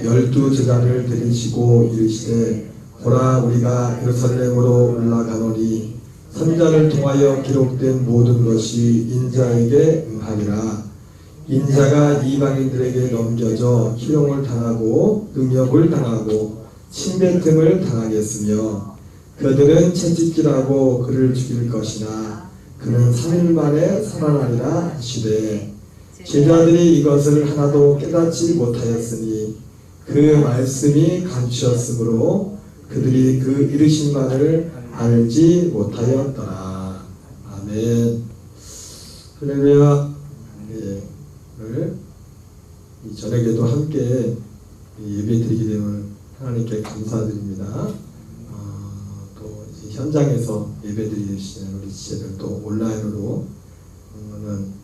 열두 제자를 데리시고 이르시되 보라 우리가 예루살렘으로 올라가노니 선자를 통하여 기록된 모든 것이 인자에게 응하리라. 인자가 이방인들에게 넘겨져 희롱을 당하고 능욕을 당하고 침뱉음을 당하겠으며 그들은 채찍질하고 그를 죽일 것이나 그는 3일 만에 살아나리라 하시되 제자들이 이것을 하나도 깨닫지 못하였으니 그 말씀이 감추었으므로 그들이 그 이르신 바를 알지 못하였더라. 아멘. 할렐루야. 네, 오늘 이 저녁에도 함께 예배드리게 되면 하나님께 감사드립니다. 또 이제 현장에서 예배드리시는 우리 지체들 또 온라인으로 오늘은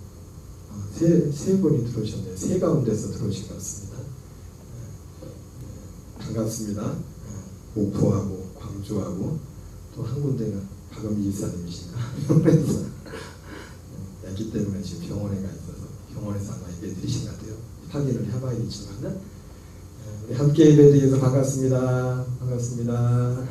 세 분이 들어오셨네요. 세 가운데서 들어오신 것 같습니다. 반갑습니다. 목포하고 광주하고 또 한 군데는 박은미 이사님이신가 병원에서 애기 때문에 지금 병원에 가 있어서 병원에서 아마 예배 드리신 것 같아요. 확인을 해봐야겠지만은 우리 함께 예배 드려서 반갑습니다. 반갑습니다.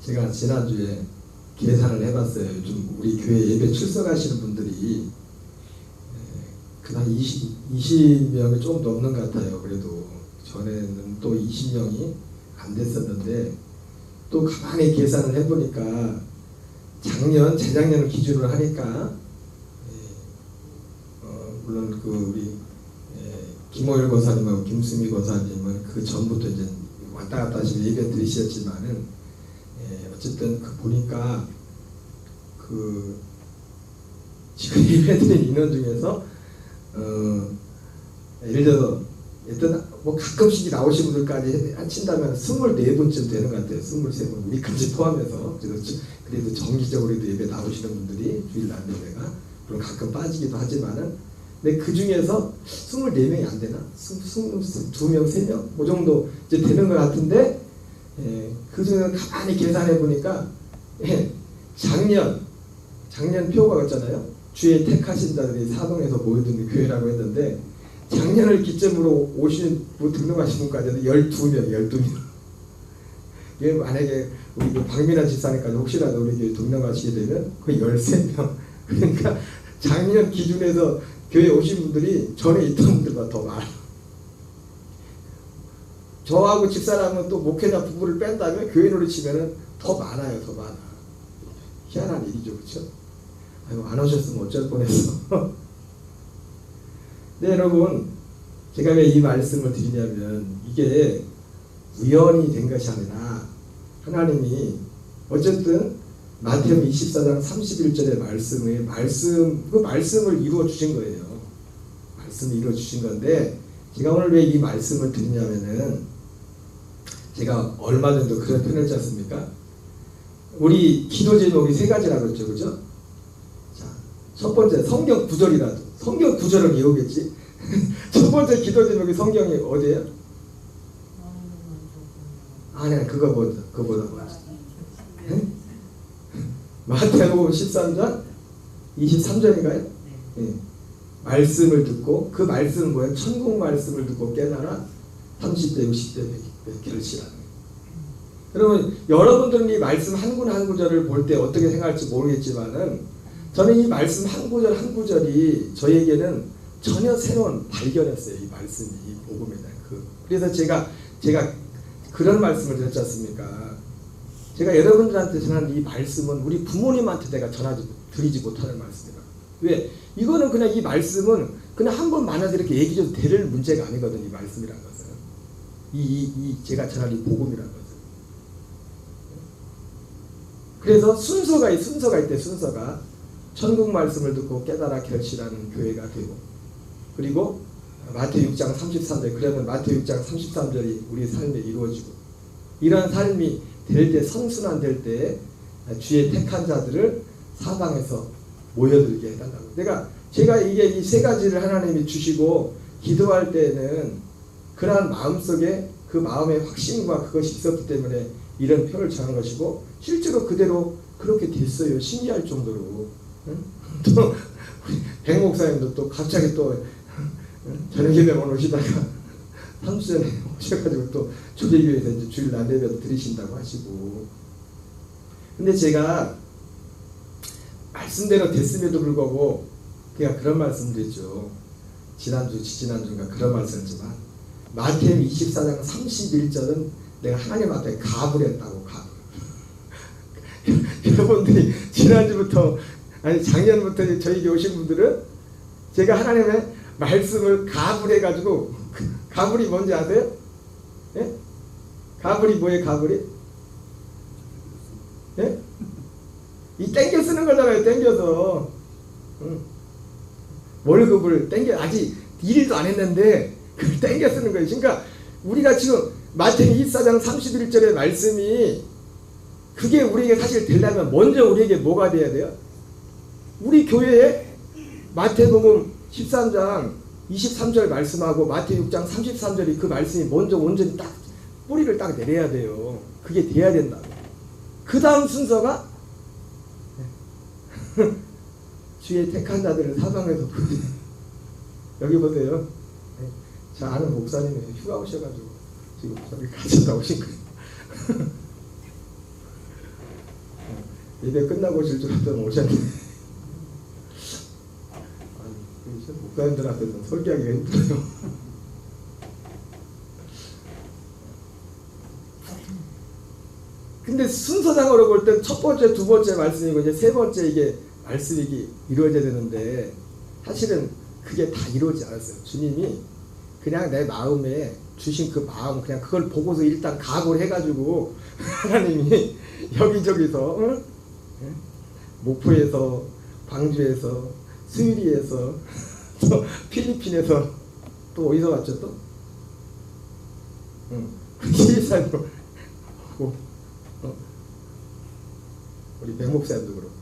제가 지난주에 계산을 해봤어요. 요즘 우리 교회 예배 출석하시는 분들이 그냥 20명이 좀 넘는 것 같아요. 그래도 전에는 또 20명이 안 됐었는데 또 가만히 계산을 해보니까 재작년을 기준으로 하니까 물론 그 우리 김호일 권사님하고 김수미 권사님은 그 전부터 이제 왔다 갔다 하시면 예배 드리셨지만은 어쨌든 보니까 지금 예배드린 인원 중에서 예를 들어서 뭐 가끔씩 나오신 분들까지 친다면 24분쯤 되는 것 같아요. 23분 우리까지 포함해서. 그래도 정기적으로도 예배 나오시는 분들이 주일날 예배가 물론 가끔 빠지기도 하지만은 근데 그 중에서 24명이 안 되나? 22명, 3명? 그 정도 이제 되는 것 같은데 그 중에 가만히 계산해 보니까 작년 표가 있잖아요. 주의 택하신 자들이 사동에서 모여든 교회라고 했는데 작년을 기점으로 등록하신 분까지는 12명. 이게 만약에 우리 박민아 집사님까지 혹시라도 우리 교회 등록하시게 되면 거의 13명. 그러니까 작년 기준에서 교회 오신 분들이 전에 있던 분들보다 더 많아요. 저하고 집사람은 또 목회자 부부를 뺀다면 교회를 치면은 더 많아요. 더 많아. 희한한 일이죠. 그렇죠? 아이고, 안 오셨으면 어쩔 뻔했어. 네, 여러분, 제가 왜 이 말씀을 드리냐면 이게 우연이 된 것이 아니라 하나님이 어쨌든 마태복음 24장 31절의 그 말씀을 이루어 주신 거예요. 말씀을 이루어 주신 건데 제가 오늘 왜 이 말씀을 드리냐면은 제가 얼마 전에도 그런 표현을 했지 않습니까? 우리 기도 제목이 3가지라고 했죠. 그죠? 자, 첫 번째 성경 구절이라도. 성경 구절은 이오겠지? 첫 번째 기도 제목이 성경이 어디예요? 아니야, 그거보다 네? 마태복음 13장 23절인가요? 네. 말씀을 듣고 그 말씀은 뭐예요? 천국 말씀을 듣고 깨달아 30대 60대 결실하는 거예요. 여러분, 여러분들은 이 말씀 한 구절 한 구절을 볼 때 어떻게 생각할지 모르겠지만은 저는 이 말씀 한 구절 한 구절이 저에게는 전혀 새로운 발견이었어요. 이 말씀이, 이 복음에 대한 그래서 제가 그런 말씀을 드렸지 않습니까? 제가 여러분들한테 전하는 이 말씀은 우리 부모님한테 내가 드리지 못하는 말씀이다. 왜? 이거는 그냥 이 말씀은 그냥 한 번 만나서 이렇게 얘기해도 될 문제가 아니거든. 이 말씀이란 것은 제가 전할 이 복음이란 것은. 그래서 순서가 있대. 순서가 천국 말씀을 듣고 깨달아 결실하는 교회가 되고, 그리고 마태복음 6장 33절, 그러면 마태복음 6장 33절이 우리 삶에 이루어지고, 이런 삶이 될 때, 성순환 될 때 주의 택한 자들을 사방에서 모여들게 해달라고. 제가 이게 이 3가지를 하나님이 주시고 기도할 때는 그러한 마음속에 그 마음의 확신과 그것이 있었기 때문에 이런 표를 정한 것이고, 실제로 그대로 그렇게 됐어요. 신기할 정도로. 응? 또 우리 백 목사님도 또 갑자기 또 저녁 예배만 오시다가 3주 전에 오셔가지고 또 조대교회에서 이제 주일 날 예배도 드리신다고 하시고. 근데 제가 말씀대로 됐음에도 불구하고 그냥 그런 말씀드렸죠. 지난주, 지지난주인가 그런 말씀했지만 마태복음 24장 31절은 내가 하나님 앞에 가불했다고. 여러분들이 지난주부터 아니 작년부터 저에게 오신 분들은 제가 하나님의 말씀을 가불해가지고 가불이 뭔지 아세요? 예? 가불이 뭐예요? 가불이? 예? 이 땡겨 쓰는 거잖아요. 땡겨서 월급을 땡겨 아직 일도 안 했는데 그걸 땡겨 쓰는 거예요. 그러니까 우리가 지금 마태복음 24장 31절의 말씀이 그게 우리에게 사실 되려면 먼저 우리에게 뭐가 돼야 돼요? 우리 교회에 마태복음 13장 23절 말씀하고 마태복음 6장 33절이 그 말씀이 먼저 온전히 딱 뿌리를 딱 내려야 돼요. 그게 돼야 된다. 그 다음 순서가 주의 택한 자들을 사방에서 부르네. 여기 보세요. 저 아는 목사님이 휴가 오셔가지고 지금 저기 가셨다 오신 거예요. 예배 끝나고 오실 줄 알았더니 오셨네. 아니, 목사님들 앞에서 설교하기가 힘들어요. 근데 순서상으로 볼 땐 첫 번째, 두 번째 말씀이고 이제 세 번째 이게 말씀이 이루어져야 되는데 사실은 그게 다 이루어지지 않았어요. 주님이 그냥 내 마음에 주신 그 마음 그냥 그걸 보고서 일단 각오를 해가지고 하나님이 여기저기서 응? 목포에서 광주에서 수유리에서 또 필리핀에서 또 어디서 왔죠 또? 시리산으로 우리 백 목사님도 그렇고.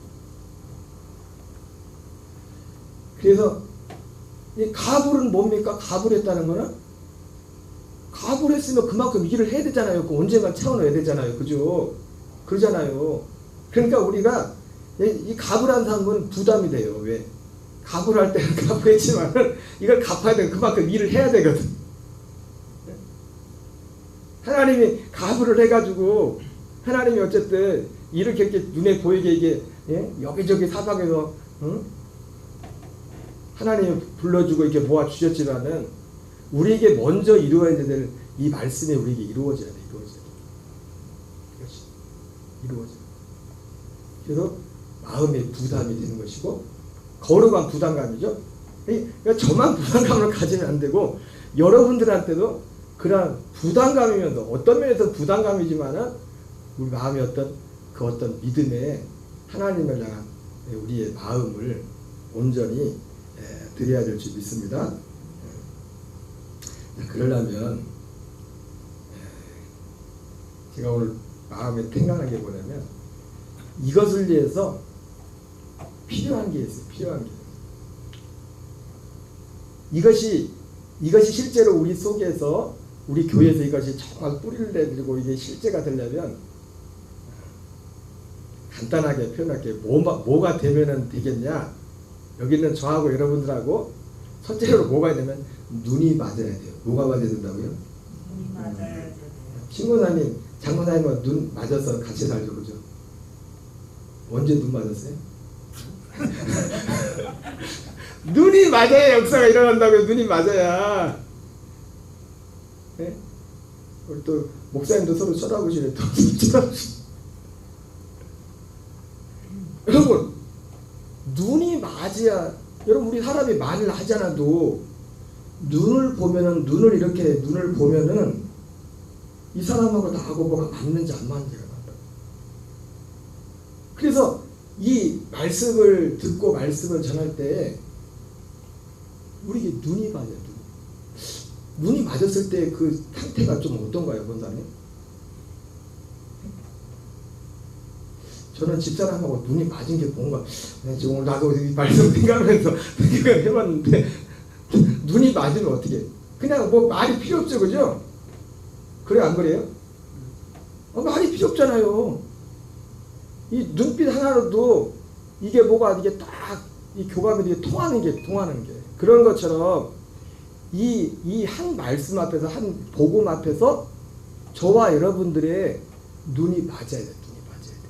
그래서 이 가불은 뭡니까? 가불했다는 거는 가불했으면 그만큼 일을 해야 되잖아요. 그 언젠가 채워넣어야 되잖아요. 그죠? 그러잖아요. 그러니까 우리가 이 가불한 사람은 부담이 돼요. 왜? 가불할 때는 가불했지만은 이걸 갚아야 되고 그만큼 일을 해야 되거든. 하나님이 가불을 해가지고 하나님이 어쨌든 이렇게 눈에 보이게 이게 여기저기 사방에서 하나님이 불러주고 이렇게 모아 주셨지만은 우리에게 먼저 이루어야 될 이 말씀이 우리에게 이루어져야 돼. 이것이 이루어져. 그래서 마음의 부담이 되는 것이고 거룩한 부담감이죠. 그러니까 저만 부담감을 가지면 안 되고 여러분들한테도 그런 부담감이면서 어떤 면에서 부담감이지만은 우리 마음의 어떤 믿음에 하나님을 향한 우리의 마음을 온전히 드려야 될 줄 믿습니다. 그러려면 제가 오늘 마음에 생각하는 게 뭐냐면 이것을 위해서 필요한 게 있어요. 필요한 게. 이것이 실제로 우리 속에서 우리 교회에서 이것이 정말 뿌리를 내리고 이게 실제가 되려면 간단하게 표현할게요. 뭐가 되면은 되겠냐? 여기는 저하고 여러분들하고 첫째로 뭐가 되면 눈이 맞아야 돼요. 뭐가 맞아야 된다고요? 눈이 맞아야 돼요. 신고사님, 장모사님은 눈 맞아서 같이 살죠, 그죠? 언제 눈 맞았어요? 눈이 맞아야 역사가 일어난다고요. 눈이 맞아야. 네? 우리 또 목사님도 서로 쳐다보시네. 또 쳐다보시네. 여러분, 눈이 맞아야. 여러분, 우리 사람이 말을 하지 않아도 눈을 보면은 이 사람하고 나하고 뭐가 맞는지 안 맞는지가 난다. 그래서 이 말씀을 듣고 말씀을 전할 때 우리에게 눈이 맞아요. 눈이 맞았을 때 그 상태가 좀 어떤가요, 권사님? 저는 집사람하고 눈이 맞은 게 뭔가 지금 오늘 나도 이 말씀 생각하면서 생각을 해봤는데 눈이 맞으면 어떻게? 그냥 뭐 말이 필요 없죠, 그죠? 그래 안 그래요? 말이 필요 없잖아요. 이 눈빛 하나로도 이게 뭐가 이게 딱 이 교감이 이게 통하는 게 그런 것처럼 이 한 말씀 앞에서 한 복음 앞에서 저와 여러분들의 눈이 맞아야 돼. 눈이 맞아야 돼.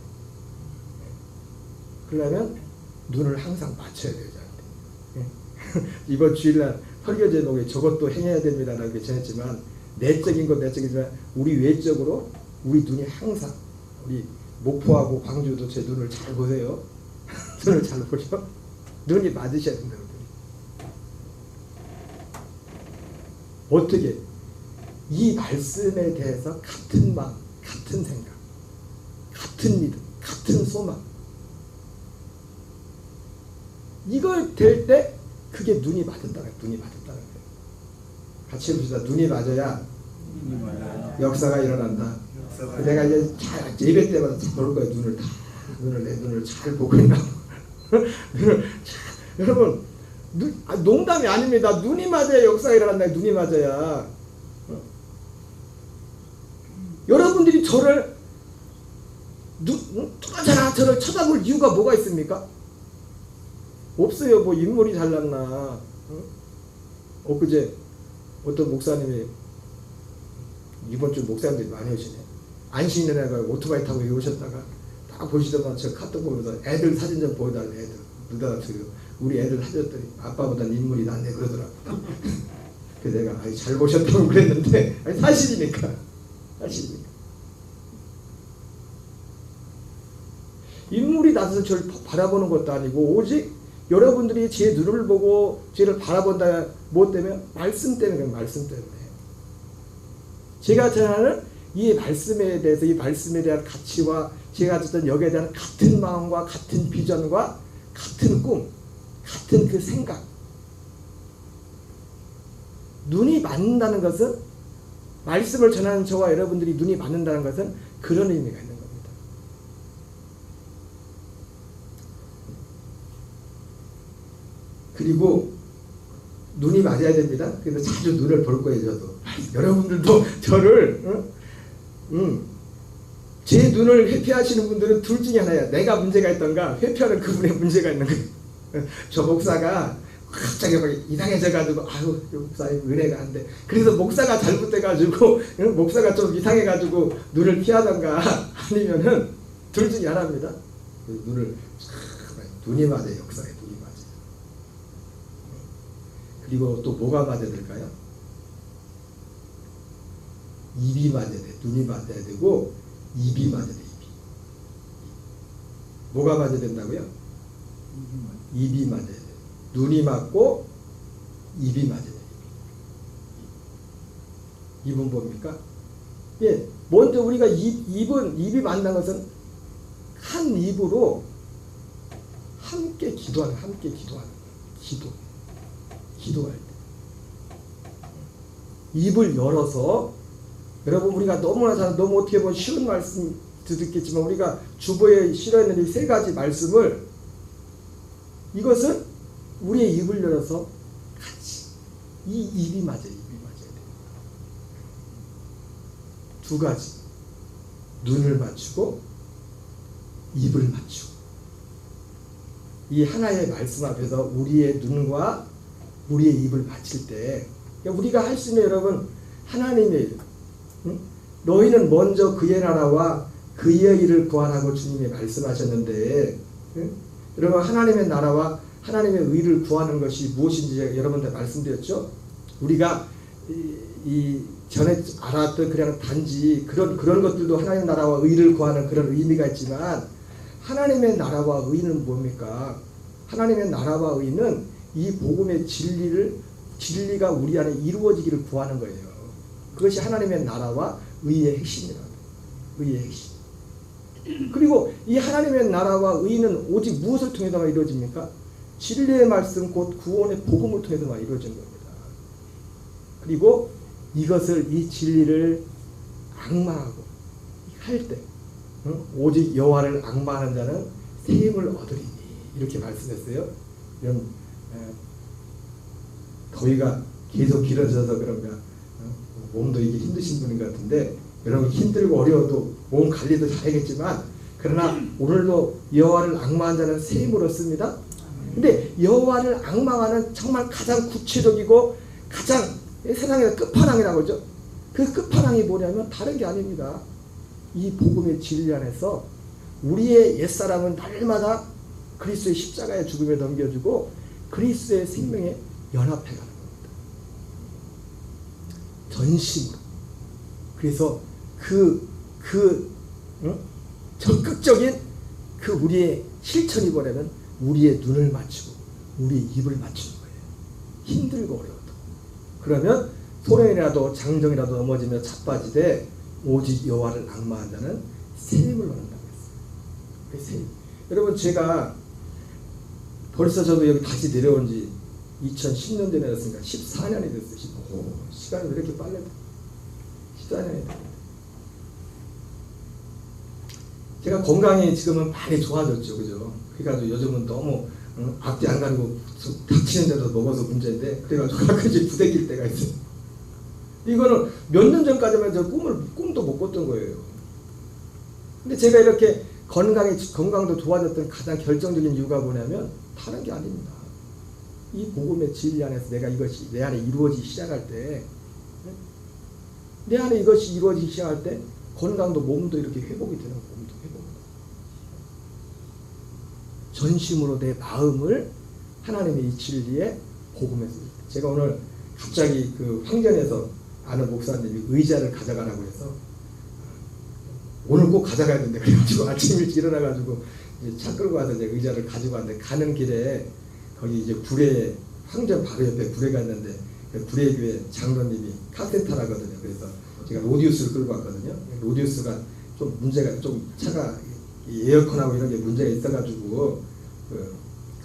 그러려면 눈을 항상 맞춰야 돼요. 이번 주일날 설교 제목에 저것도 행해야 됩니다라고 전했지만 내적인 건 내적이지만 우리 외적으로 우리 눈이 항상 우리 목포하고 광주도 제 눈을 잘 보세요. 눈을 잘 보죠. 눈이 맞으셔야 된다. 어떻게 이 말씀에 대해서 같은 마음, 같은 생각, 같은 믿음, 같은 소망 이걸 될 때 그게 눈이 맞았다는 거예요. 같이 해봅시다. 눈이 맞아야 역사가 일어난다. 내가 이제 잘 예배 때마다 볼 거예요. 내 눈을 잘 보고 있나. 여러분 농담이 아닙니다. 눈이 맞아야 역사가 일어난다. 눈이 맞아야. 여러분들이 저를 저를 쳐다볼 이유가 뭐가 있습니까? 없어요. 뭐 인물이 잘났나. 엊그제 어떤 목사님이 이번 주 목사님들이 많이 오시네. 안식년에 오토바이 타고 오셨다가 딱 보시더만 저 카톡 보면서 애들 사진 좀 보여달래. 애들 누가 우리 애들 사줬더니 아빠보다 인물이 낫네 그러더라고. 그래서 내가 잘 보셨다고 그랬는데 사실이니까. 인물이 나서서 저를 바라보는 것도 아니고 오직 여러분들이 제 눈을 보고 저를 바라본다. 뭐 때문에? 말씀 때문에. 말씀 때문에. 제가 전하는 이 말씀에 대해서 이 말씀에 대한 가치와 제가 어떤 여기에 대한 같은 마음과 같은 비전과 같은 꿈, 같은 그 생각. 눈이 맞는다는 것은 말씀을 전하는 저와 여러분들이 눈이 맞는다는 것은 그런 의미가 있는 겁니다. 그리고 눈이 맞아야 됩니다. 그래서 자주 눈을 볼 거예요. 저도 여러분들도 저를 제 눈을 회피하시는 분들은 둘 중에 하나야. 내가 문제가 있던가 회피하는 그분의 문제가 있는 거예요. 저 목사가 갑자기 막 이상해져가지고 아유 목사님 은혜가 안 돼. 그래서 목사가 잘못돼가지고 목사가 좀 이상해가지고 눈을 피하던가 아니면은 둘 중에 하나입니다. 눈이 맞아요. 역사에 눈이 맞아요. 그리고 또 뭐가 맞아야 될까요? 입이 맞아야 돼. 눈이 맞아야 되고 입이 맞아야 돼. 입이. 뭐가 맞아야 된다고요? 입이 맞아야 돼. 눈이 맞고 입이 맞아야 돼. 입은 뭡니까? 예, 먼저 우리가 입이 맞는 것은 한 입으로 함께 기도하는 기도할 때 입을 열어서 여러분 우리가 너무나 너무 어떻게 보면 쉬운 말씀 듣겠지만 우리가 주보에 실어있는 이 세 가지 말씀을 이것은 우리의 입을 열어서 같이 이 입이 맞아야 돼. 두 가지 눈을 맞추고 입을 맞추고 이 하나의 말씀 앞에서 우리의 눈과 우리의 입을 맞출 때 우리가 할 수 있는 여러분 하나님의 너희는 먼저 그의 나라와 그의 일을 구하라고 주님이 말씀하셨는데 여러분 하나님의 나라와 하나님의 의를 구하는 것이 무엇인지 제가 여러분들 말씀드렸죠. 우리가 이 전에 알았던 그냥 단지 그런 것들도 하나님의 나라와 의를 구하는 그런 의미가 있지만 하나님의 나라와 의는 뭡니까? 하나님의 나라와 의는 이 복음의 진리가 우리 안에 이루어지기를 구하는 거예요. 그것이 하나님의 나라와 의의 핵심이라고. 의의 핵심. 그리고 이 하나님의 나라와 의는 오직 무엇을 통해서만 이루어집니까? 진리의 말씀 곧 구원의 복음을 통해서만 이루어진 겁니다. 그리고 이 진리를 앙마하고 할 때 오직 여호와를 앙마하는 자는 새 힘을 얻으리니 이렇게 말씀했어요. 이런 더위가 계속 길어져서 그런가 몸도 이게 힘드신 분인 것 같은데 여러분 힘들고 어려워도 몸 관리도 잘하겠지만 그러나 오늘도 여호와를 악망한 자는 새 힘을 얻습니다. 근데 여호와를 악망하는 정말 가장 구체적이고 가장 세상에서 끝판왕이라고 하죠. 그 끝판왕이 뭐냐면 다른 게 아닙니다. 이 복음의 진리 안에서 우리의 옛사람은 날마다 그리스도의 십자가의 죽음에 넘겨주고 그리스도의 생명에 연합해 가는 겁니다. 전심으로. 그래서 적극적인 그 우리의 실천이 뭐냐면 우리의 눈을 맞추고 우리의 입을 맞추는 거예요. 힘들고 어려워도. 그러면 소년이라도 장정이라도 넘어지며 자빠지되 오직 여호와를 악망한 자는 새 힘을 얻는다고 했어요. 새 힘. 여러분 제가 벌써 저도 여기 다시 내려온 지 2010년도에 내렸으니까 14년이 됐어요. 시간이 왜 이렇게 빨리 14년이 됐어요. 제가 건강이 지금은 많이 좋아졌죠. 그죠? 그래가지고 요즘은 너무 앞뒤 안 가리고 닥치는 대로 먹어서 문제인데 그래가지고 가끔씩 부대낄 때가 있어요. 이거는 몇 년 전까지만 저 꿈도 못 꿨던 거예요. 근데 제가 이렇게 건강도 좋아졌던 가장 결정적인 이유가 뭐냐면 다른 게 아닙니다. 이 복음의 진리 안에서 내가 이것이 내 안에 이루어지기 시작할 때, 내 안에 이것이 이루어지기 시작할 때 건강도 몸도 이렇게 회복이 되는 거예요. 몸도 회복. 전심으로 내 마음을 하나님의 이 진리에 복음에서. 제가 오늘 갑자기 그 황전에서 아는 목사님이 의자를 가져가라고 해서 오늘 꼭 가져가야 된대. 그래가지고 아침 일찍 일어나가지고 차 끌고 와서 이제 의자를 가지고 왔는데 가는 길에 거기 이제 구례 황전 바로 옆에 구례가 있는데 그 구례교회 장로님이 카센터라거든요. 그래서 제가 로디우스를 끌고 왔거든요. 로디우스가 좀 문제가 좀 차가 에어컨하고 이런 게 문제가 있어가지고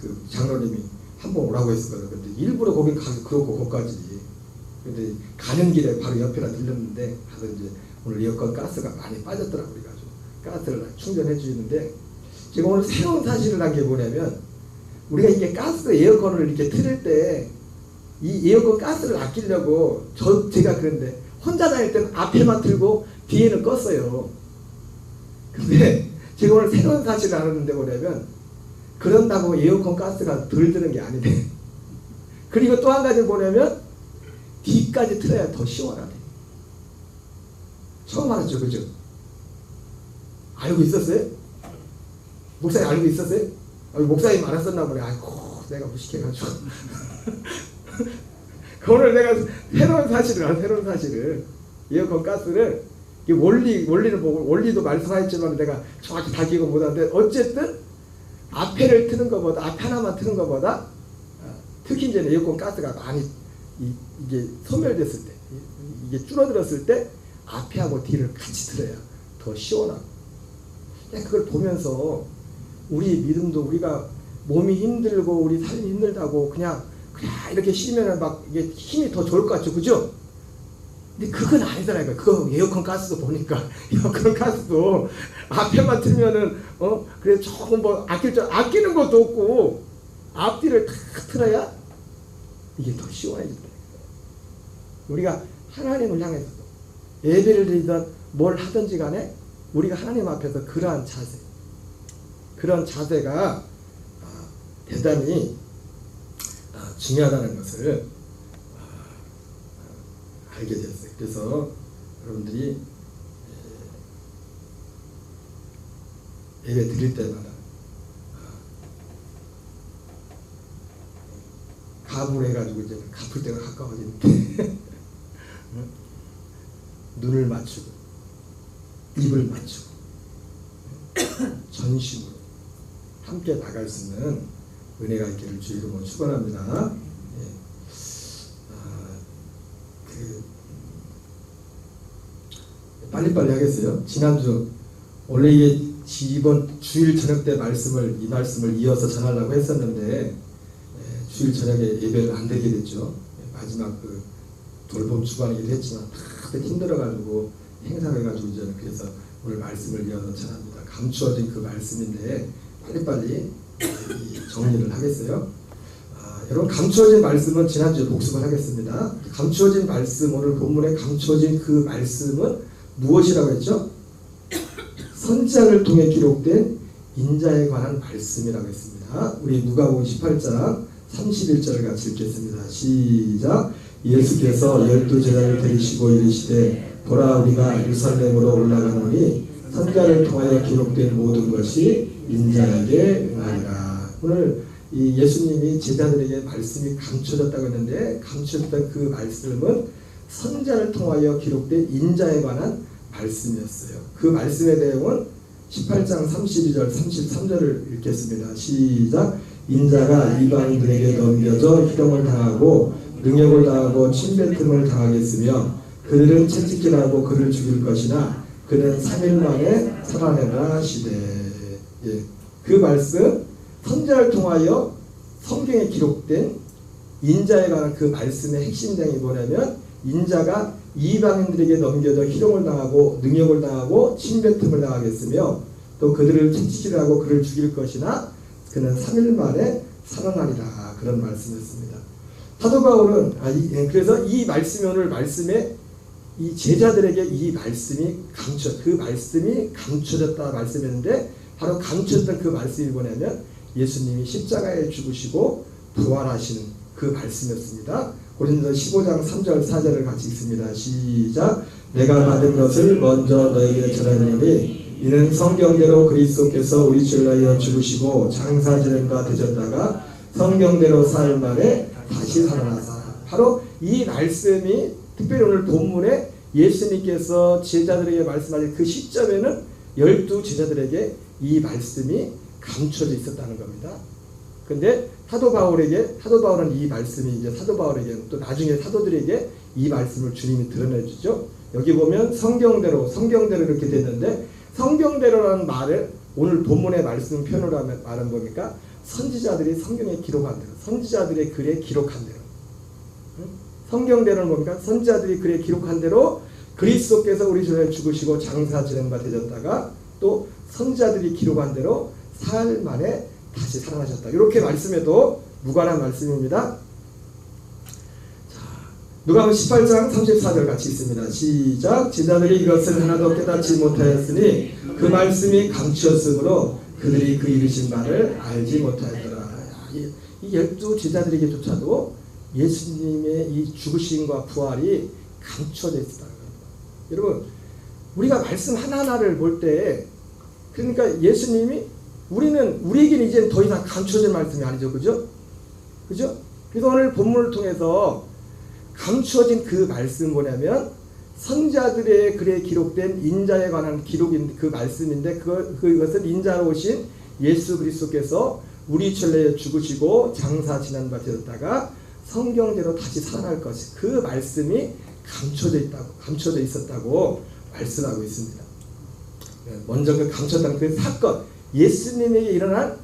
그 장로님이 한번 오라고 했었거든요. 근데 일부러 거기 가서 그러고 거기까지. 근데 가는 길에 바로 옆에다 들렸는데 가서 이제 오늘 에어컨 가스가 많이 빠졌더라고요. 그래가지고 가스를 충전해 주는데 제가 오늘 새로운 사실을 한 게 뭐냐면 우리가 이게 가스 에어컨을 이렇게 틀을 때 이 에어컨 가스를 아끼려고 제가 그런데 혼자 다닐 때는 앞에만 틀고 뒤에는 껐어요. 근데 제가 오늘 새로운 사실을 알았는데 뭐냐면 그런다고 에어컨 가스가 덜 드는 게 아니네. 그리고 또 한 가지는 뭐냐면 뒤까지 틀어야 더 시원하네. 처음 알았죠, 그죠? 알고 있었어요? 목사님 알고 있었어요? 목사님 알았었나 보네. 아이고, 내가 무식해가지고. 오늘 내가 새로운 사실을 에어컨 가스를 원리를 보고 원리도 말씀하셨지만 내가 정확히 다 기억 못하는데 어쨌든 앞에 하나만 트는 것보다 특히 이제 에어컨 가스가 많이 이게 소멸됐을 때 이게 줄어들었을 때 앞에하고 뒤를 같이 틀어야 더 시원하고. 그걸 보면서 우리 믿음도 우리가 몸이 힘들고 우리 삶이 힘들다고 그냥 이렇게 쉬면은 막 이게 힘이 더 좋을 것 같죠, 그죠? 근데 그건 아니더라고요. 그거 에어컨 가스도 보니까 에어컨 가스도 앞에만 틀면은 그래 조금 뭐 아끼는 것도 없고 앞뒤를 탁 틀어야 이게 더 시원해집니다. 우리가 하나님을 향해서 예배를 드리든 뭘 하든지 간에 우리가 하나님 앞에서 그런 자세가 대단히 중요하다는 것을 알게 되었어요. 그래서 여러분들이 예배 드릴 때마다 가불 해가지고 이제 갚을 때가 가까워지는데 눈을 맞추고 입을 맞추고 전심으로 함께 나갈 수 있는 은혜가 있기를 주 이름으로 축원합니다. 빨리빨리 하겠어요. 지난주 원래 이게 이번 주일 저녁 때 이 말씀을 이어서 전하려고 했었는데 주일 저녁에 예배를 안 되게 됐죠. 마지막 그 돌봄 주간이기도 했지만 다들 힘들어가지고 행사해가지고 이제 그래서 오늘 말씀을 이어서 전합니다. 감추어진 그 말씀인데 빨리빨리 정리를 하겠어요. 여러분 감추어진 말씀은 지난주에 복습을 하겠습니다. 감추어진 말씀 오늘 본문에 감추어진 그 말씀은 무엇이라고 했죠? 선지자를 통해 기록된 인자에 관한 말씀이라고 했습니다. 우리 누가복음 18장 31절을 같이 읽겠습니다. 시작. 예수께서 12제자를 데리시고 이르시되 보라 우리가 예루살렘으로 올라가노니 선지자를 통하여 기록된 모든 것이 인자에게 응하리라. 오늘 이 예수님이 제자들에게 말씀이 감춰졌다고 했는데 감춰졌던 그 말씀은 선지자를 통하여 기록된 인자에 관한 말씀이었어요. 그 말씀의 내용은 18장 32절 33절을 읽겠습니다. 시작. 인자가 이방인들에게 넘겨져 희롱을 당하고 능욕을 당하고 침뱉음을 당하겠으며 그들은 채찍질하고 그를 죽일 것이나 그는 3일 만에 살아내라 하시되. 예. 그 말씀 선지자를 통하여 성경에 기록된 인자에 관한 그 말씀의 핵심 내용이 뭐냐면 인자가 이방인들에게 넘겨져 희롱을 당하고 능욕을 당하고 침뱉음을 당하겠으며 또 그들을 채찍질하고 그를 죽일 것이나 그는 3일 만에 살아나리라. 그런 말씀이었습니다. 사도 바울은 그래서 이 말씀이 오늘 말씀에 이 제자들에게 이 말씀이 그 말씀이 감춰졌다 말씀했는데 바로 감춰졌던 그 말씀이 뭐냐면 예수님이 십자가에 죽으시고 부활하시는 그 말씀이었습니다. 고린도서 15장 3절 4절을 같이 읽습니다. 시작. 내가 받은 것을 먼저 너에게 전하노니 이는 성경대로 그리스도께서 우리 죄를 위하여 죽으시고 장사 지낸 바 되셨다가 성경대로 4일 만에 다시 살아나사. 바로 이 말씀이 특별히 오늘 본문에 예수님께서 제자들에게 말씀하신 그 시점에는 12 제자들에게 이 말씀이 감춰져 있었다는 겁니다. 근데 사도 바울은 이 말씀이 이제 사도 바울에게 또 나중에 사도들에게 이 말씀을 주님이 드러내 주죠. 여기 보면 성경대로 이렇게 됐는데 성경대로라는 말을 오늘 본문의 말씀 표현으로 말한 겁니까? 선지자들이 성경에 기록한 대로, 선지자들의 글에 기록한 대로. 성경대로는 뭡니까? 선지자들이 글에 기록한 대로 그리스도께서 우리 죄를 죽으시고 장사 지낸 바 되셨다가 또 선지자들이 기록한 대로 사흘 만에 다시 살아나셨다. 이렇게 말씀해도 무관한 말씀입니다. 자, 누가복음 18장 34절 같이 있습니다. 시작. 제자들이 이것을 하나도 깨닫지 못하였으니 그 말씀이 감추었으므로 그들이 그 이르신 바를 알지 못하였더라. 이 12 제자들에게조차도 예수님의 이 죽으심과 부활이 감춰져 있었다는 겁니다. 여러분, 우리가 말씀 하나하나를 볼 때 그러니까 예수님이 우리에게는 이제 더 이상 감춰진 말씀이 아니죠. 그죠? 그래서 오늘 본문을 통해서 감춰진 그 말씀은 뭐냐면 선지자들의 글에 기록된 인자에 관한 기록인 그 말씀인데 그것은 인자로 오신 예수 그리스도께서 우리 죄를 죽으시고 장사 지난 바 되었다가 성경대로 다시 살아날 것이 그 말씀이 감춰져 있었다고 말씀하고 있습니다. 먼저 그 감춰졌던 그 사건, 예수님에게 일어난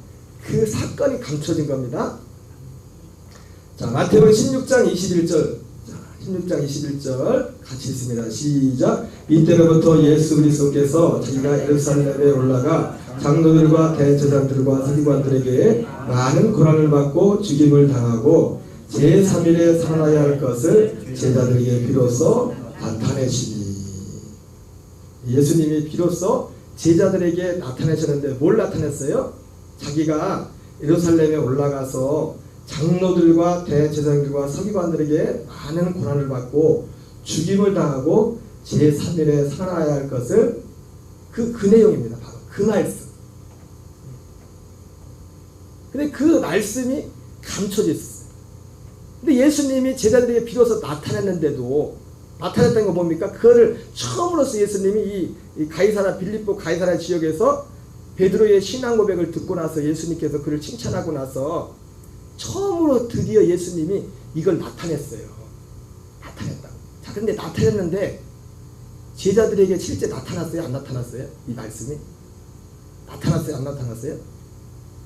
그 사건이 감춰진 겁니다. 자, 마태복음 16장 21절 같이 있습니다. 시작. 이때로부터 예수 그리스도께서 자기가 예루살렘에 올라가 장로들과 대제사장들과 서기관들에게 많은 고난을 받고 죽임을 당하고 제3일에 살아나야 할 것을 제자들에게 비로소 나타내시니. 예수님이 비로소 제자들에게 나타내셨는데 뭘 나타냈어요? 자기가 예루살렘에 올라가서 장로들과 대제사장들과 서기관들에게 많은 고난을 받고 죽임을 당하고 제3일에 살아나야 할 것을 그 내용입니다. 바로 그 말씀. 근데 그 말씀이 감춰져 있었어요. 근데 예수님이 제자들에게 비로소 나타냈는데도 나타냈다는 거 뭡니까? 그거를 처음으로서 예수님이 이 가이사라 빌립보 가이사라 지역에서 베드로의 신앙 고백을 듣고 나서 예수님께서 그를 칭찬하고 나서 처음으로 드디어 예수님이 이걸 나타냈어요. 나타냈다고. 자, 근데 나타냈는데 제자들에게 실제 나타났어요? 안 나타났어요? 이 말씀이? 나타났어요? 안 나타났어요?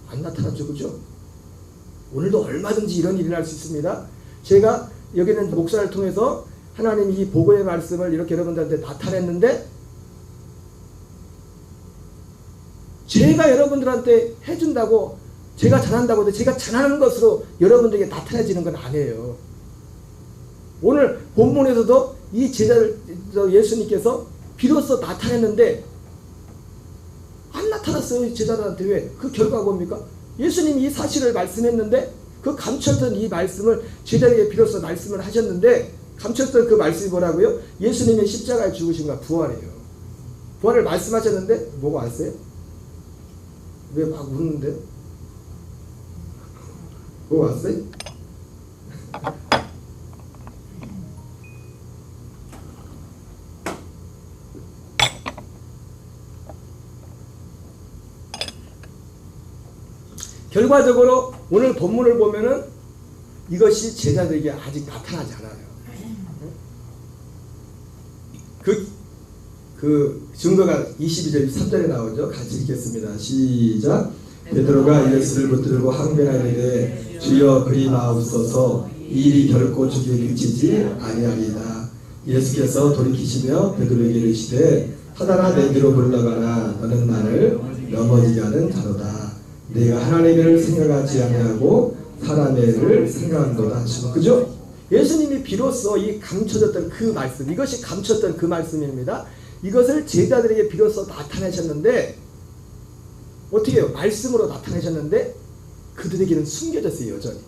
안 나타났죠. 그죠? 오늘도 얼마든지 이런 일이 날 수 있습니다. 제가 여기는 목사를 통해서 하나님이 이 복음의 말씀을 이렇게 여러분들한테 나타냈는데 제가 여러분들한테 해준다고 제가 잘한다고 해도 제가 잘하는 것으로 여러분들에게 나타내지는 건 아니에요. 오늘 본문에서도 이 제자들 예수님께서 비로소 나타냈는데 나타났어요. 제자들한테. 왜? 그 결과가 뭡니까? 예수님이 이 사실을 말씀했는데 그 감췄던 이 말씀을 제자에게 비로소 말씀을 하셨는데 감췄던 그 말씀이 뭐라고요? 예수님의 십자가에 죽으심과 부활이에요. 부활을 말씀하셨는데 뭐가 왔어요? 왜 막 웃는데요? 뭐 왔어요? 결과적으로 오늘 본문을 보면은 이것이 제자들에게 아직 나타나지 않아요. 그 증거가 22절 3절에 나오죠. 같이 읽겠습니다. 시작. 베드로가 예수를 붙들고 항변하이르되 주여 그리 마옵소서 이 일이 결코 주께 그치지 아니하리이다. 예수께서 돌이키시며 베드로에게 이르시되 사단아 내 뒤로 물러가라. 너는 나를 넘어지게 하는 자로다. 내가 하나님의 일을 생각하지 아니하고 사람의 일을 생각한도다 하시고, 그죠? 예수님이 비로소 이 감춰졌던 그 말씀, 이것이 감췄던 그 말씀입니다. 이것을 제자들에게 비로소 나타내셨는데 어떻게 해요? 말씀으로 나타내셨는데 그들에게는 숨겨졌어요. 여전히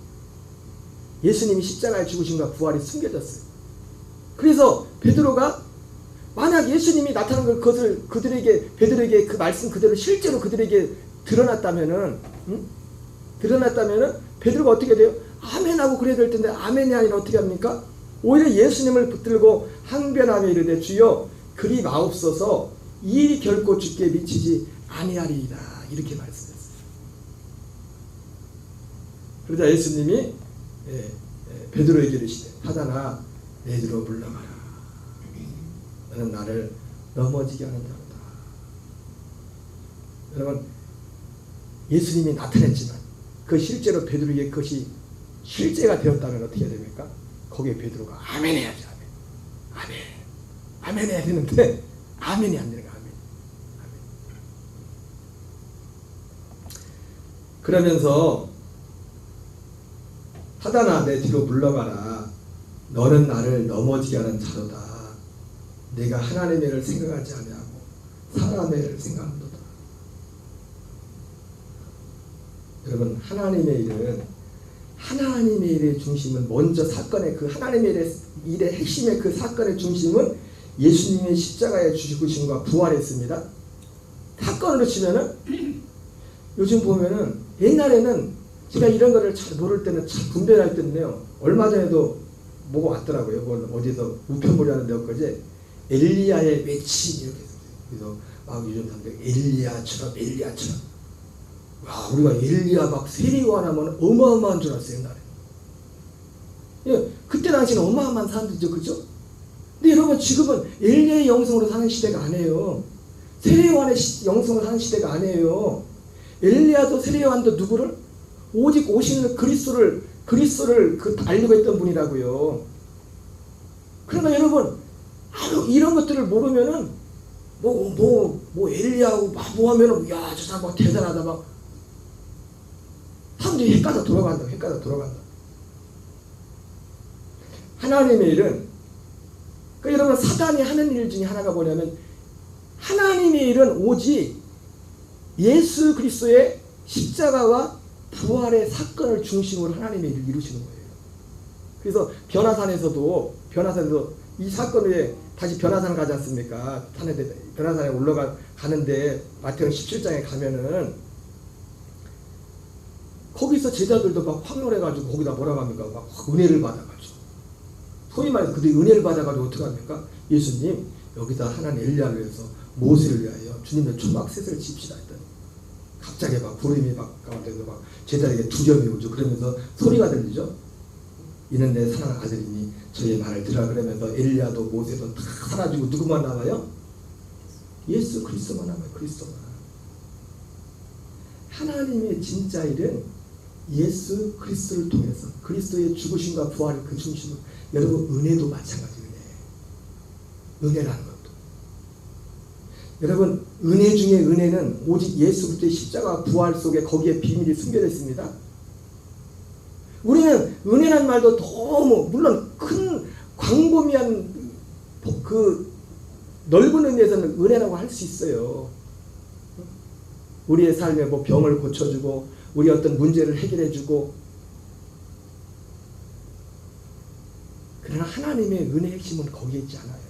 예수님이 십자가에 죽으심과 부활이 숨겨졌어요. 그래서 베드로가 만약 예수님이 나타난 것을 베드로에게 그 말씀 그대로 실제로 그들에게 드러났다면은 베드로가 어떻게 돼요? 아멘하고 그래야 될 텐데 아멘이 아니라 어떻게 합니까? 오히려 예수님을 붙들고 항변하며 이르되 주여 그리 마옵소서 이 일이 결코 주께 미치지 아니하리이다. 이렇게 말씀했어요. 그러자 예수님이 베드로에게 이르시되 사단아 내 뒤로 물러가라. 너는 나를 넘어지게 하는 자로다. 여러분 예수님이 나타냈지만 그 실제로 베드로에게 그것이 실제가 되었다면 어떻게 해야 됩니까? 거기에 베드로가 아멘 해야죠. 아멘 해야 되는데 아멘이 안 되는 거야. 아멘. 그러면서 사단아 내 뒤로 물러가라. 너는 나를 넘어지게 하는 자로다. 내가 하나님의 일을 생각하지 아니하고 사람의 일을 생각한도다. 여러분 하나님의 일의 중심은 먼저 사건의 그 하나님의 일의 핵심의 그 사건의 중심은 예수님의 십자가에 죽으심과 부활했습니다. 사건으로 치면은 요즘 보면은 옛날에는 제가 이런 거를 잘 모를 때는 잘 분별할 때는요. 얼마 전에도 뭐가 왔더라고요. 어디서 우편물이라는 데 엊그제 엘리야의 외침 이렇게 그래서 막 요즘 사람들 엘리야처럼 와 우리가 엘리야 막 세례요한 하면 어마어마한 줄 알았어요. 옛날에. 예, 그때 당시는 어마어마한 사람들이죠. 그죠? 근데 여러분 지금은 엘리야의 영성으로 사는 시대가 아니에요. 세례요한의 영성으로 사는 시대가 아니에요. 엘리야도 세례요한도 누구를? 오직 오시는 그리스도를 알리고 있던 분이라고요. 그러니까 여러분 이런 것들을 모르면은 뭐 엘리야하고 뭐 하면은 야 저 사람 막 대단하다 막 사람들이 헷갈려 돌아간다. 하나님의 일은 그러니까 여러분 사단이 하는 일 중에 하나가 뭐냐면 하나님의 일은 오직 예수 그리스도의 십자가와 부활의 사건을 중심으로 하나님의 일을 이루시는 거예요. 그래서 변화산에서도 이 사건 후에 다시 변화산 가지 않습니까? 변화산에 올라가는데 마태복음 17장에 가면은 거기서 제자들도 막 황홀해가지고 거기다 뭐라고 합니까? 막 은혜를 받아가지고 소위 말해서 그들이 은혜를 받아가지고 어떻게 합니까? 예수님 여기다 하나님 엘리야를 위해서 모세를 위하여 주님의 초막셋을 칩시다 했더니 갑자기 막 구름이 막 가운데서 막 제자에게 두려움이 오죠. 그러면서 소리가 들리죠. 이는 내 사랑하는 아들이니 저의 말을 들으라. 그러면서 엘리야도 모세도 다 사라지고 누구만 남아요? 예수 그리스도만 남아요. 그리스도만. 하나님의 진짜 일은 예수 그리스도를 통해서 그리스도의 죽으심과 부활을 그 중심으로. 여러분 은혜도 마찬가지예요. 은혜라는 것도. 여러분 은혜 중에 은혜는 오직 예수 그리스도의 십자가 부활 속에 거기에 비밀이 숨겨져 있습니다. 우리는 은혜란 말도 너무 물론 큰 광범위한 그 넓은 의미에서는 은혜라고 할 수 있어요. 우리의 삶에 뭐 병을 고쳐주고 우리 어떤 문제를 해결해주고. 그러나 하나님의 은혜의 핵심은 거기에 있지 않아요.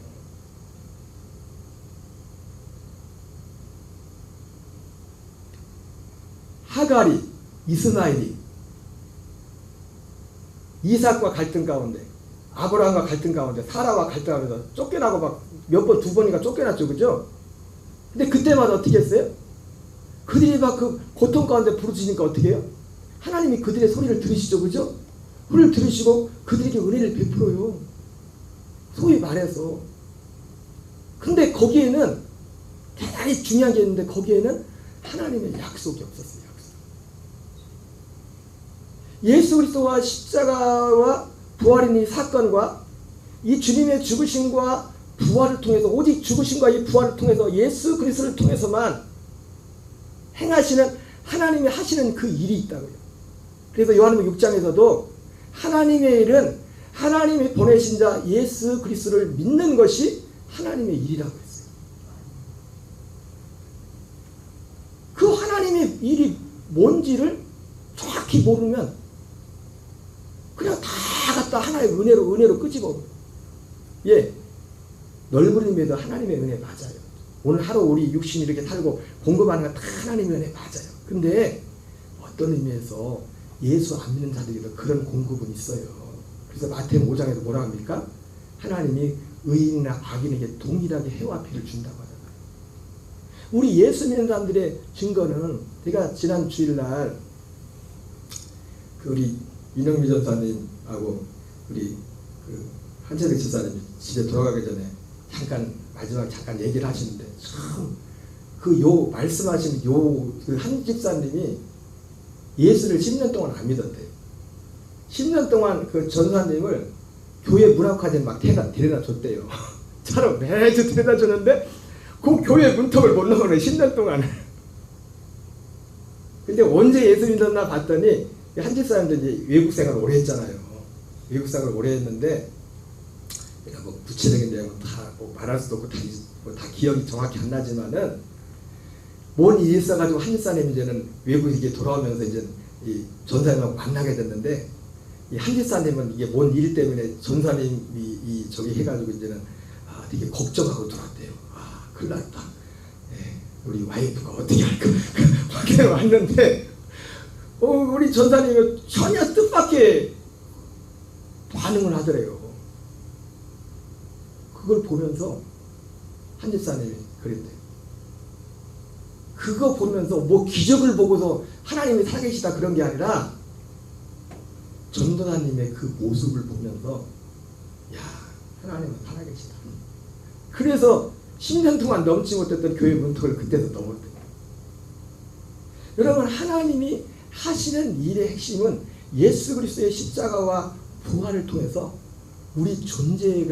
하갈이, 이스마엘이 이삭과 갈등 가운데, 아브라함과 갈등 가운데, 사라와 갈등 가운데 쫓겨나고 막 몇 번, 두 번인가 쫓겨났죠. 그죠? 근데 그때마다 어떻게 했어요? 그들이 막 그 고통 가운데 부르짖으니까 어떻게 해요? 하나님이 그들의 소리를 들으시죠. 그죠? 소리를 들으시고 그들에게 은혜를 베풀어요. 소위 말해서. 근데 거기에는 대단히 중요한 게 있는데 거기에는 하나님의 약속이 없었어요. 약속. 예수 그리스도와 십자가와 부활인 이 사건과 이 주님의 죽으심과 부활을 통해서, 오직 죽으심과 이 부활을 통해서 예수 그리스도를 통해서만 행하시는, 하나님이 하시는 그 일이 있다고요. 그래서 요한복음 6장에서도 하나님의 일은 하나님이 보내신 자 예수 그리스도를 믿는 것이 하나님의 일이라고 했어요. 그 하나님의 일이 뭔지를 정확히 모르면 그냥 다 갖다 하나의 은혜로 끄집어. 예, 널브림에도 하나님의 은혜 맞아요. 오늘 하루 우리 육신이 이렇게 살고 공급하는 건 다 하나님의 은혜 맞아요. 근데 어떤 의미에서 예수 안 믿는 자들에게도 그런 공급은 있어요. 그래서 마태복음 5장에서 뭐라 합니까? 하나님이 의인이나 악인에게 동일하게 해와 피를 준다고 하잖아요. 우리 예수 믿는 사람들의 증거는, 제가 지난 주일날 우리 윤영미 전사님하고 우리 한채덕 집사님이 집에 돌아가기 전에 마지막 잠깐 얘기를 하시는데, 참 말씀하신 한 집사님이 예수를 10년 동안 안 믿었대요. 10년 동안 그 전사님을 교회 문학화재 막 데려다 줬대요. 차로 매주 데려다 줬는데 그 교회 문턱을 못 넘어가네, 10년 동안. 근데 언제 예수 믿었나 봤더니 한 집사님도 이제 외국 생활을 오래 했잖아요. 외국 생활을 오래 했는데, 내가 뭐 구체적인 내용은 다 뭐 말할 수도 없고 다 기억이 정확히 안 나지만은, 뭔 일이 있어가지고 한 집사님 이제는 외국에 돌아오면서 이제 이 전사님하고 만나게 됐는데, 이 한 집사님은 이게 뭔 일 때문에 전사님이 저기 해가지고 이제는 되게 걱정하고 들어왔대요. 큰일 났다. 예, 우리 와이프가 어떻게 할까? 밖에 왔는데, 우리 전사님이 전혀 뜻밖의 반응을 하더래요. 그걸 보면서 한 집사님이 그랬대요. 그거 보면서 뭐 기적을 보고서 하나님이 살아계시다 그런 게 아니라, 전도사님의 그 모습을 보면서, 야, 하나님은 살아계시다. 그래서 10년 동안 넘지 못했던 교회 문턱을 그때도 넘었대요. 여러분, 하나님이 하시는 일의 핵심은 예수 그리스도의 십자가와 부활을 통해서 우리 존재에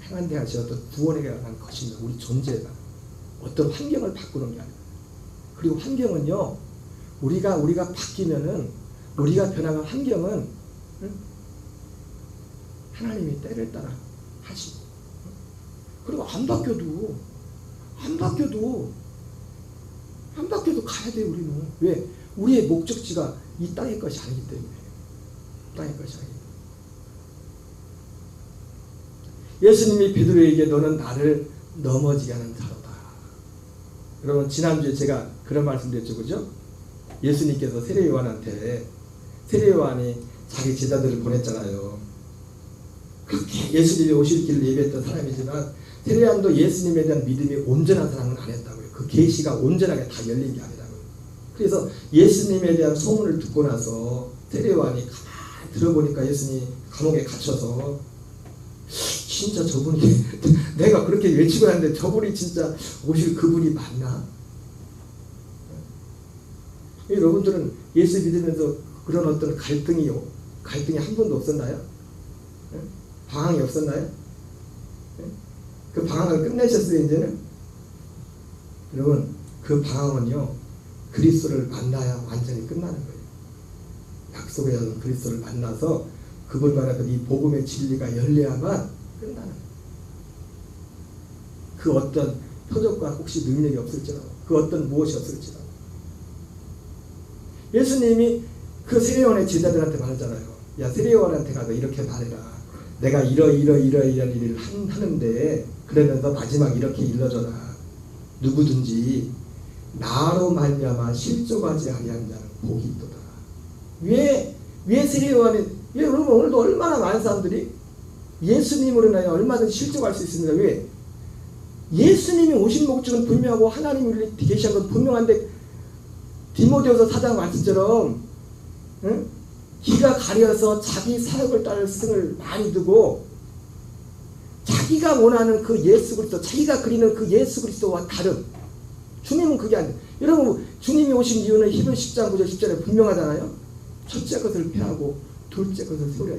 행한 데 하신 어떤 구원에 관한 것입니다. 우리 존재가 어떤 환경을 바꾸는 게 아니라. 그리고 환경은요, 우리가 바뀌면은, 우리가 변화한 환경은 하나님이 때를 따라 하시고, 그리고 안 바뀌어도 가야 돼요. 우리는. 왜? 우리의 목적지가 이 땅의 것이 아니기 때문에. 땅의 것이 아니기 때문에. 예수님이 베드로에게 너는 나를 넘어지게 하는 자로다. 여러분, 지난주에 제가 그런 말씀 드렸죠. 그죠? 예수님께서 세례요한한테, 세례요한이 자기 제자들을 보냈잖아요. 그렇게 예수님이 오실 길을 예배했던 사람이지만, 세례요한도 예수님에 대한 믿음이 온전한 사람은 아니었다고요. 그 계시가 온전하게 다 열린 게 아니라고요. 그래서 예수님에 대한 소문을 듣고 나서 세례요한이 가만히 들어보니까 예수님이 감옥에 갇혀서, 진짜 저분이 내가 그렇게 외치고 하는데 저분이 진짜 오실 그분이 맞나? 여러분들은 예수 믿으면서 그런 어떤 갈등이 한 번도 없었나요? 방황이 없었나요? 그 방황을 끝내셨어요, 이제는? 여러분, 그 방황은요, 그리스도를 만나야 완전히 끝나는 거예요. 약속의 전 그리스도를 만나서 그분과 이 복음의 진리가 열려야만 끝나는 거예요. 그 어떤 표적과 혹시 능력이 없을지라도, 그 어떤 무엇이 없을지라도, 예수님이 그 세례요한의 제자들한테 말하잖아요. 야, 세례요한한테 가서 이렇게 말해라. 내가 이런 일을 하는데 그러면서 마지막 이렇게 일러줘라. 누구든지 나로 말미암아 실족하지 아니한 자는 복이 있도다. 왜 세례요한이 여러분 오늘도 얼마나 많은 사람들이 예수님으로 인하여 얼마든지 실족할 수 있습니다. 왜? 예수님이 오신 목적은 분명하고 하나님이 계시한 건 분명한데 디모데후서 4장 말씀처럼 응? 기가 가려서 자기 사역을 따를 승을 많이 두고 자기가 원하는 그 예수 그리스도, 자기가 그리는 그 예수 그리스도와 다름. 주님은 그게 아니에요. 여러분 주님이 오신 이유는 히브리서 10장 9절 10절에 분명하잖아요. 첫째 것을 폐하고 둘째 것을 세우려.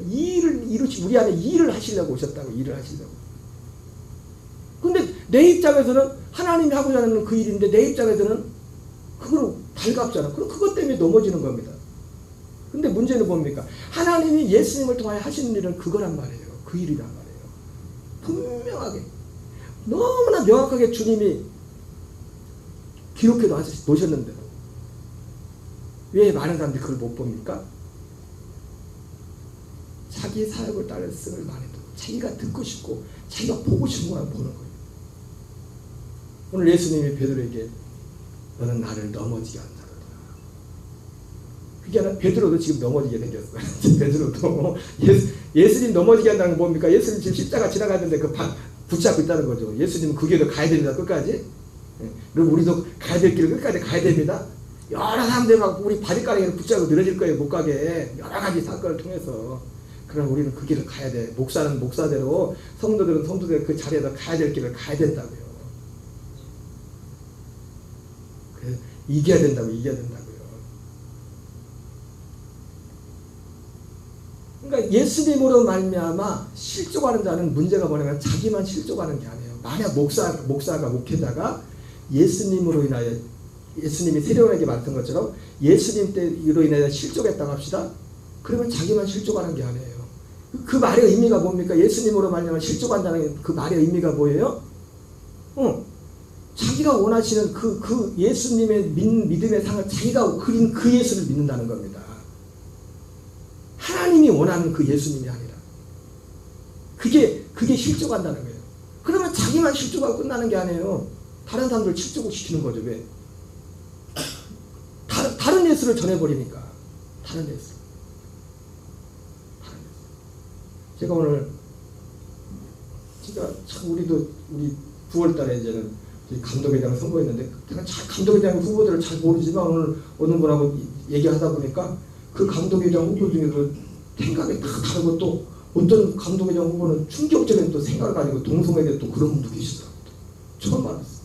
우리 안에 일을 하시려고 오셨다고. 일을 하시려고. 근데 내 입장에서는 하나님이 하고자 하는 그 일인데 내 입장에서는 그걸 달갑잖아. 그럼 그것 때문에 넘어지는 겁니다. 근데 문제는 뭡니까? 하나님이 예수님을 통하여 하시는 일은 그거란 말이에요. 그 일이란 말이에요. 분명하게 너무나 명확하게 주님이 기록해 놓으셨는데 왜 많은 사람들이 그걸 못 봅니까? 자기 사역을 따를 승을 많이 두고 자기가 듣고 싶고 자기가 보고 싶은 것만 보는 거예요. 오늘 예수님이 베드로에게 너는 나를 넘어지게 한다. 그게 아니라 베드로도 지금 넘어지게 생겼어요. 베드로도 예수님 넘어지게 한다는 건 뭡니까? 예수님 지금 십자가 지나가는데 그 붙잡고 있다는 거죠. 예수님은 그 길을 가야 됩니다. 끝까지. 그리고 우리도 가야 될 길을 끝까지 가야 됩니다. 여러 사람들이 막 우리 바짓가랑이를 붙잡고 늘어질 거예요. 못 가게. 여러 가지 사건을 통해서. 그럼 우리는 그 길을 가야 돼. 목사는 목사대로, 성도들은 성도대로 그 자리에서 가야 될 길을 가야 된다고요. 그래서 이겨야 된다고요. 그러니까 예수님으로 말미암아 실족하는 자는 문제가 뭐냐면 자기만 실족하는 게 아니에요. 만약 목사가 목회자가 예수님으로 인하여 예수님이 세례요한에게 말했던 것처럼 예수님 때로 인하여 실족했다고 합시다. 그러면 자기만 실족하는 게 아니에요. 그 말의 의미가 뭡니까? 예수님으로 말미암아 실족한다는 그 말의 의미가 뭐예요? 자기가 원하시는 그 예수님의 믿음의 상을 자기가 그린 그 예수를 믿는다는 겁니다. 하나님이 원하는 그 예수님이 아니라 그게 실족한다는 거예요. 그러면 자기만 실족하고 끝나는 게 아니에요. 다른 사람들 실족을 시키는 거죠. 왜? 다른 예수를 전해버리니까. 다른 예수. 제가 오늘 진짜 참 우리 9월달에 이제는 감독회장 선거했는데 제가 감독회장 후보들을 잘 모르지만 오늘 어느 분하고 얘기하다 보니까 그 감독회장 후보 중에서 생각이 다 다르고 또 어떤 감독회장 후보는 충격적인 또 생각을 가지고 동성애에 또 그런 분도 계시더라고요. 처음 알았어요.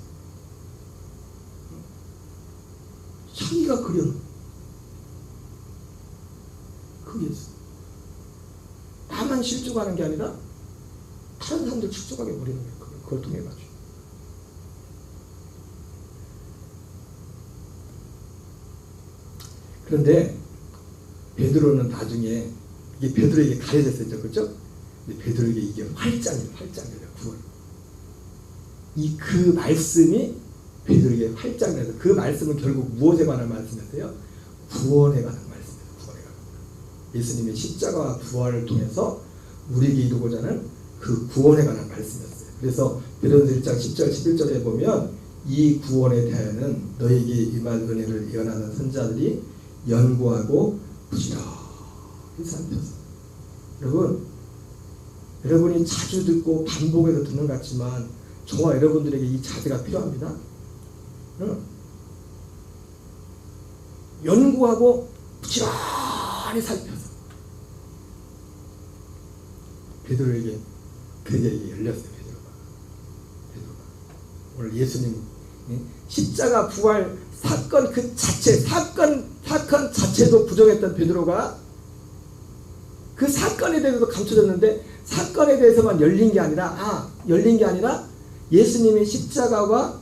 자기가 그려놓은 그게 있어요. 나만 실족하는 게 아니라 다른 사람들 실족하게 버리는 거예요. 그걸 통해 가지고. 그런데 베드로는 나중에 이게 베드로에게 가려졌었죠, 그렇죠? 근데 베드로에게 이게 활장이에요. 9월. 그 말씀이 베드로에게 활장이라서 그 말씀은 결국 무엇에 관한 말씀이었어요? 구원에 관한 말씀이에요. 구원에 관한. 예수님의 십자가와 부활을 통해서 우리에게 이루고자 하는 그 구원에 관한 말씀이었어요. 그래서 베드로전서 1장 10절 11절에 보면 이 구원에 대하여는 너에게 임할 은혜를 예언하는 선자들이 연구하고 부지런히 살펴서. 여러분이 자주 듣고 반복해서 듣는 것 같지만 저와 여러분들에게 이 자세가 필요합니다. 연구하고 부지런히 살펴서. 베드로에게 그에게 열렸어요. 베드로가 오늘 예수님 십자가 부활 사건 그 자체 사건 자체도 부정했던 베드로가 그 사건에 대해서도 감춰졌는데 사건에 대해서만 열린 게 아니라 예수님의 십자가와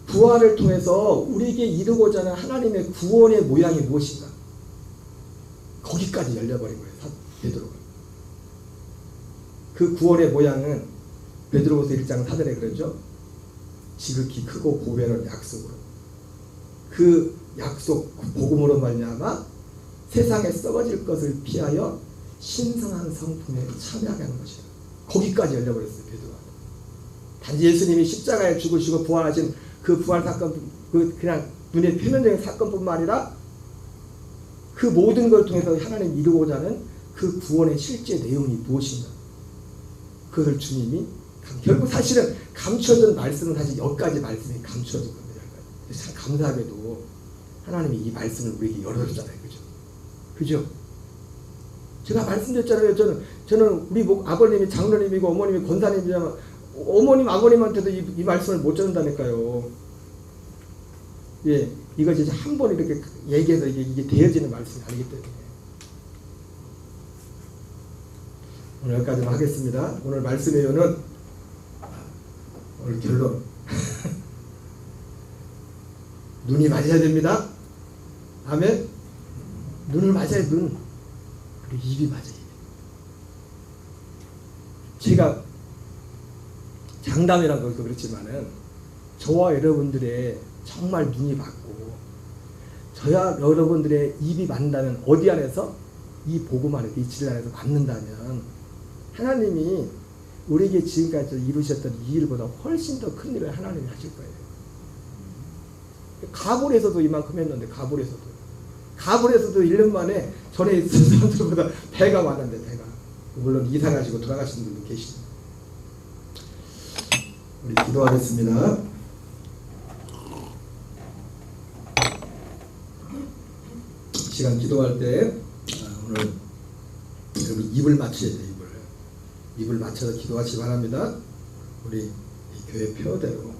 부활을 통해서 우리에게 이루고자 하는 하나님의 구원의 모양이 무엇인가 거기까지 열려버린 거예요. 베드로가. 그 구원의 모양은 베드로후서 1장 4절에 그러죠. 지극히 크고 고변한 약속으로 그 약속 그 복음으로 말미암아 세상에 썩어질 것을 피하여 신성한 성품에 참여하게 하는 것이에요. 거기까지 열려버렸어요. 베드로가. 단지 예수님이 십자가에 죽으시고 부활하신 그 부활 사건, 그냥 눈에 표면적인 사건뿐만 아니라 그 모든 걸 통해서 하나님 이루고자 하는 그 구원의 실제 내용이 무엇인가, 그것을 주님이 결국 사실은 감춰진 말씀은 사실 여기까지 말씀이 감춰진 겁니다. 참 감사하게도 하나님이 이 말씀을 우리에게 열어줬잖아요. 그죠? 제가 말씀드렸잖아요. 저는 우리 아버님이 장로님이고 어머님이 권사님이잖아. 어머님 아버님한테도 이 말씀을 못 전한다니까요. 예, 이것이 한 번 이렇게 얘기해서 이게 되어지는 말씀이 아니기 때문에. 오늘 여기까지만 하겠습니다. 오늘 말씀의 요는 오늘 결론. 눈이 맞아야 됩니다. 아멘. 눈을 맞아야 눈. 그리고 입이 맞아야 돼. 제가 장담이란 것도 그렇지만은 저와 여러분들의 정말 눈이 맞고 저와 여러분들의 입이 맞는다면 어디 안에서? 이 복음 안에서, 이 진리 안에서 맞는다면 하나님이 우리에게 지금까지 이루셨던 이 일보다 훨씬 더 큰 일을 하나님이 하실 거예요. 가볼에서도 이만큼 했는데 가볼에서도 1년 만에 전에 있던 사람들보다 배가 많은데 배가. 물론 이사 가시고 돌아가신 분도 계시죠. 우리 기도하겠습니다. 시간 기도할 때 오늘 여러분 입을 맞춰야 돼요. 입을 맞춰서 기도하시기 바랍니다. 우리 이 교회 표대로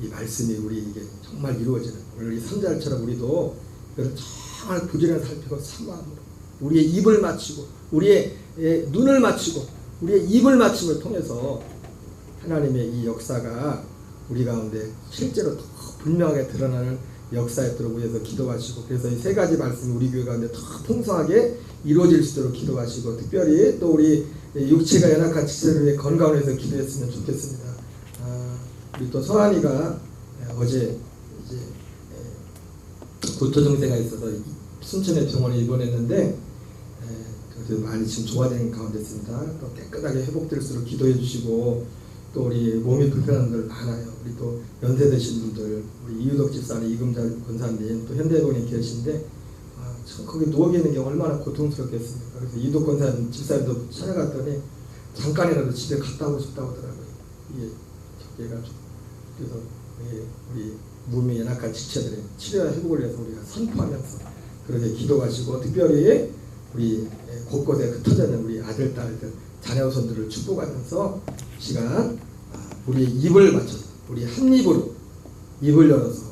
이 말씀이 우리에게 정말 이루어지는 오늘 이 상자처럼 우리도 이걸 정말 부지런히 살피고 사모함으로 우리의 입을 맞추고 우리의 눈을 맞추고 우리의 입을 맞춤을 통해서 하나님의 이 역사가 우리 가운데 실제로 더 분명하게 드러나는 역사였도록 위해서 기도하시고, 그래서 이 세 가지 말씀이 우리 교회 가운데 더 풍성하게 이루어질 수 있도록 기도하시고, 특별히 또 우리 육체가 연약한 지체를 위해 건강을 위해서 기도했으면 좋겠습니다. 우리 또 서한이가 어제 이제 구토 증세가 있어서 순천의 병원에 입원했는데 그래도 많이 지금 좋아지는 가운데 있습니다. 또 깨끗하게 회복될 수 있도록 기도해 주시고, 또 우리 몸이 불편한 분들 많아요. 우리 또 연세 드신 분들, 우리 이유덕 집사님, 이금자 권사님, 또 현대병원에 계신데 참 거기 누워 계는 게 얼마나 고통스럽겠습니까? 그래서 이유덕 권사님 집사님도 찾아갔더니 잠깐이라도 집에 갔다 오고 싶다고 하더라고요. 이게 적게가지고. 그래서 우리 몸이 연약한 지체들의 치료와 회복을 위해서 우리가 선포하면서 그렇게 기도하시고, 특별히 우리 곳곳에 흩어져 있는 우리 아들, 딸들, 자녀손들을 축복하면서 시간 우리의 입을 맞춰서 우리 한 입으로 입을 열어서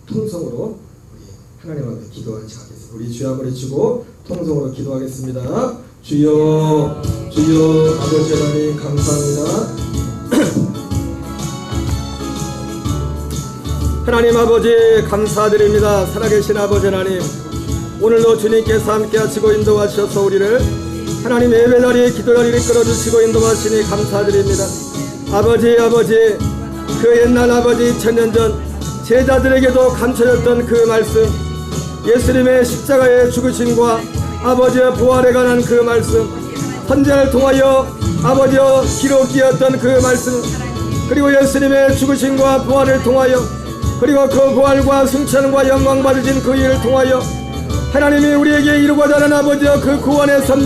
통성으로 우리 하나님 앞에 기도하지 않겠습니다. 우리 주여 한번 해주고 통성으로 기도하겠습니다. 주여, 주여, 아버지 하나님 감사합니다. 하나님 아버지 감사드립니다. 살아계신 아버지 하나님, 오늘도 주님께서 함께 하시고 인도하셔서 우리를 하나님 예배 자리에 기도 자리를 끌어주시고 인도하시니 감사드립니다. 아버지 그 옛날 아버지 천년 전 제자들에게도 감춰졌던 그 말씀, 예수님의 십자가의 죽으심과 아버지의 부활에 관한 그 말씀, 선지자를 통하여 아버지여 기록되었던 그 말씀, 그리고 예수님의 죽으심과 부활을 통하여, 그리고 그 부활과 승천과 영광 받으신 그 일을 통하여 하나님이 우리에게 이루고자 하는 아버지여 그 구원의 섭리